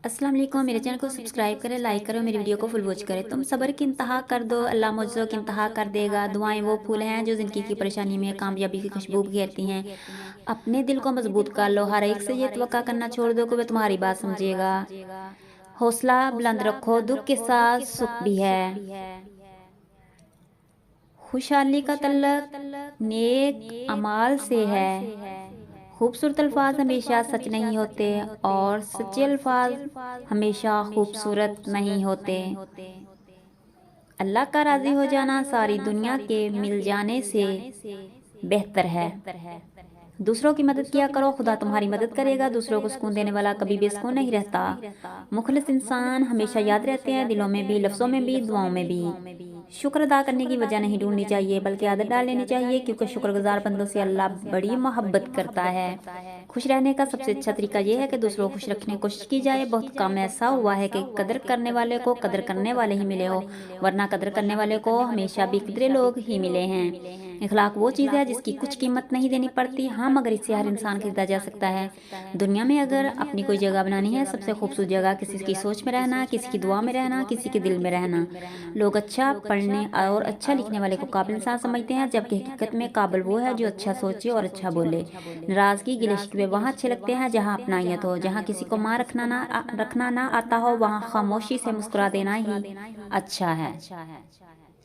अस्सलाम वालेकुम। मेरे चैनल को सब्सक्राइब करें, लाइक करें और मेरी वीडियो को फुल वॉच करें। तुम सब्र की इंतहा कर दो, अल्लाह मुआवज़ों की इंतहा कर देगा। दुआएं वो फूल हैं जो ज़िंदगी की परेशानी में कामयाबी की खुशबू घेरती हैं। अपने दिल को मजबूत कर लो, हर एक से ये तवक्का करना छोड़ दो कि वह तुम्हारी बात समझेगा। हौसला बुलंद रखो, दुख के साथ सुख भी है। खुशहाली का तल्लक नेक अमाल से है। खूबसूरत अल्फाज हमेशा सच नहीं होते और सच्चे अल्फाज हमेशा खूबसूरत नहीं होते। अल्लाह का राज़ी हो जाना सारी दुनिया के मिल जाने से बेहतर है। दूसरों की मदद किया करो, खुदा तुम्हारी मदद करेगा। दूसरों को सुकून देने वाला कभी बेसुकून नहीं रहता। मुखलिस इंसान हमेशा याद रहते हैं, दिलों में भी, लफ्ज़ों में भी, दुआओं में भी। शुक्र अदा करने की वजह नहीं ढूंढनी चाहिए बल्कि आदत डाल लेनी चाहिए, क्योंकि शुक्रगुजार बंदों से अल्लाह बड़ी मोहब्बत करता है। खुश रहने का सबसे अच्छा तरीका यह है कि दूसरों को खुश रखने की कोशिश की जाए। बहुत कम ऐसा हुआ है कि कदर करने वाले को कदर करने वाले ही मिले हो, वरना कदर करने वाले को हमेशा बेकदरे लोग ही मिले हैं। इखलाक वो चीज़ है जिसकी कुछ कीमत नहीं देनी पड़ती। हाँ, मगर इससे हर इंसान खरीदा जा सकता है। दुनिया में अगर अपनी कोई जगह बनानी है, सबसे खूबसूरत जगह किसी की सोच में रहना, किसी की दुआ में रहना, किसी के दिल में रहना। लोग अच्छा पढ़ने और अच्छा लिखने वाले को काबिल इंसान समझते हैं, जबकि हकीकत में काबिल वो है जो अच्छा सोचे और अच्छा बोले। नाराज़गी गिले शिकवे वहाँ अच्छे लगते हैं जहाँ अपनायत हो। जहाँ किसी को माँ रखना ना आता हो, वहाँ खामोशी से मुस्कुरा देना ही अच्छा है।